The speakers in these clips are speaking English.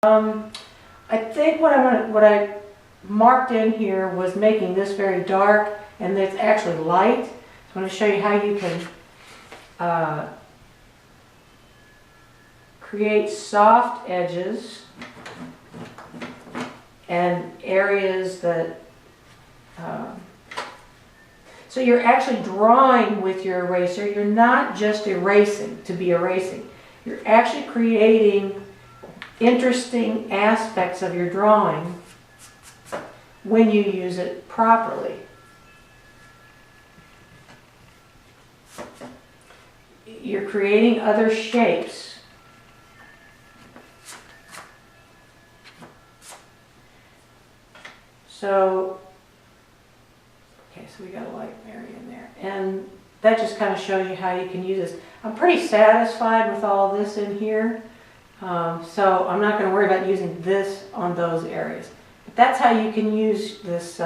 I think what I marked in here was making this very dark, and it's actually light. So I'm going to show you how you can create soft edges and areas that so you're actually drawing with your eraser. You're not just erasing to be erasing. You're actually creating interesting aspects of your drawing when you use it properly. You're creating other shapes. So we got a light area in there. And that just kind of shows you how you can use this. I'm pretty satisfied with all this in here. So I'm not going to worry about using this on those areas. But that's how you can use this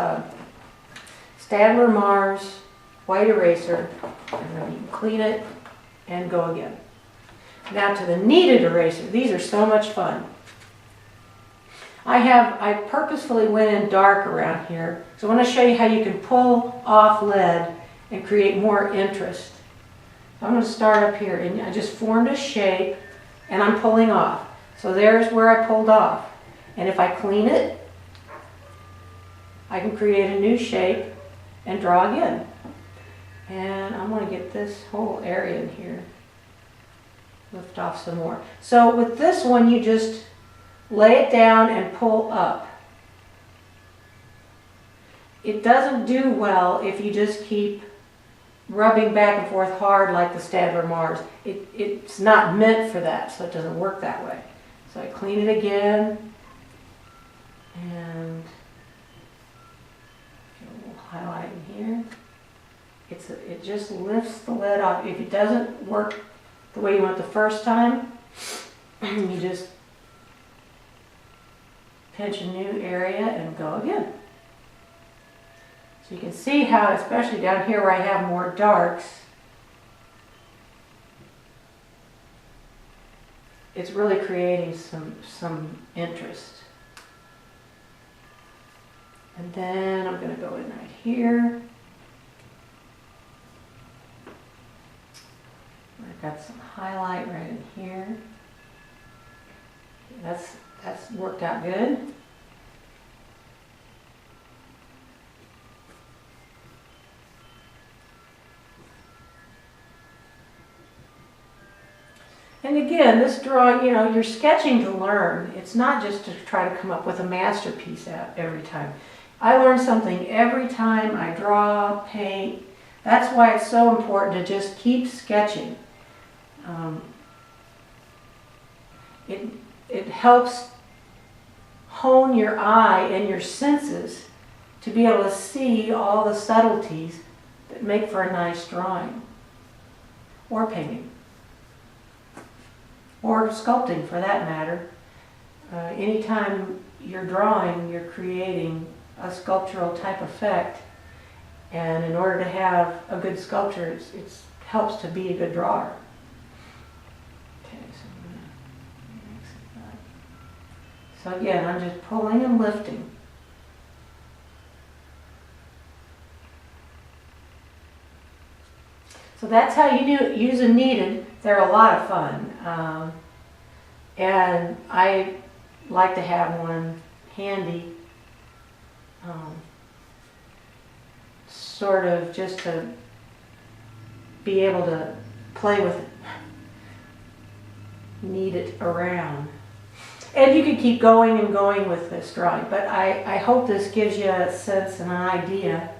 Staedtler Mars white eraser. And then you can clean it and go again. Now to the kneaded eraser. These are so much fun. I purposefully went in dark around here. So I want to show you how you can pull off lead and create more interest. I'm going to start up here, and I just formed a shape and I'm pulling off. So there's where I pulled off. And if I clean it, I can create a new shape and draw again. And I'm going to get this whole area in here. Lift off some more. So with this one, you just lay it down and pull up. It doesn't do well if you just keep rubbing back and forth hard like the Staedtler Mars. It's not meant for that, so it doesn't work that way. So I clean it again, and get a little highlight in here. It just lifts the lead off. If it doesn't work the way you want the first time, you just pinch a new area and go again. So you can see how, especially down here where I have more darks, it's really creating some interest. And then I'm going to go in right here. I've got some highlight right in here. That's worked out good. And again, this drawing, you're sketching to learn. It's not just to try to come up with a masterpiece every time. I learn something every time I draw, paint. That's why it's so important to just keep sketching. It helps hone your eye and your senses to be able to see all the subtleties that make for a nice drawing, or painting, or sculpting for that matter. Anytime you're drawing, you're creating a sculptural type effect, and in order to have a good sculpture, it helps to be a good drawer. So again, I'm just pulling and lifting. So that's how you use a kneaded. They're a lot of fun. And I like to have one handy, sort of just to be able to play with it, knead it around. And you can keep going and going with this drawing, but I hope this gives you a sense and an idea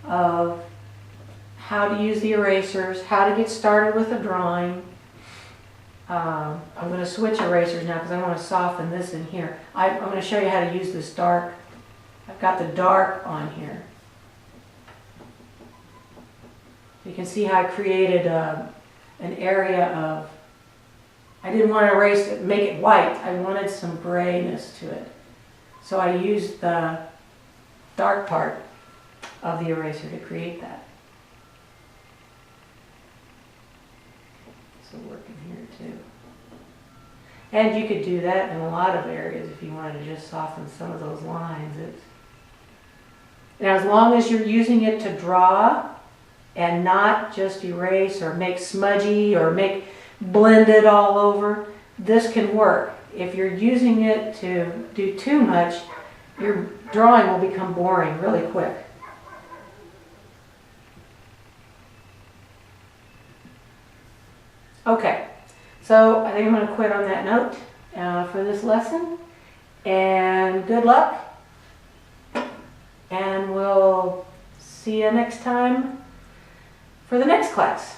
of how to use the erasers, how to get started with a drawing. I'm going to switch erasers now because I want to soften this in here. I'm going to show you how to use this dark. I've got the dark on here. You can see how I created an area of, I didn't want to erase it, make it white. I wanted some grayness to it. So I used the dark part of the eraser to create that. So work in here too. And you could do that in a lot of areas if you wanted to just soften some of those lines. Now, as long as you're using it to draw and not just erase or make smudgy or make blended all over, this can work. If you're using it to do too much, your drawing will become boring really quick. Okay, so I think I'm going to quit on that note for this lesson. And good luck. And we'll see you next time for the next class.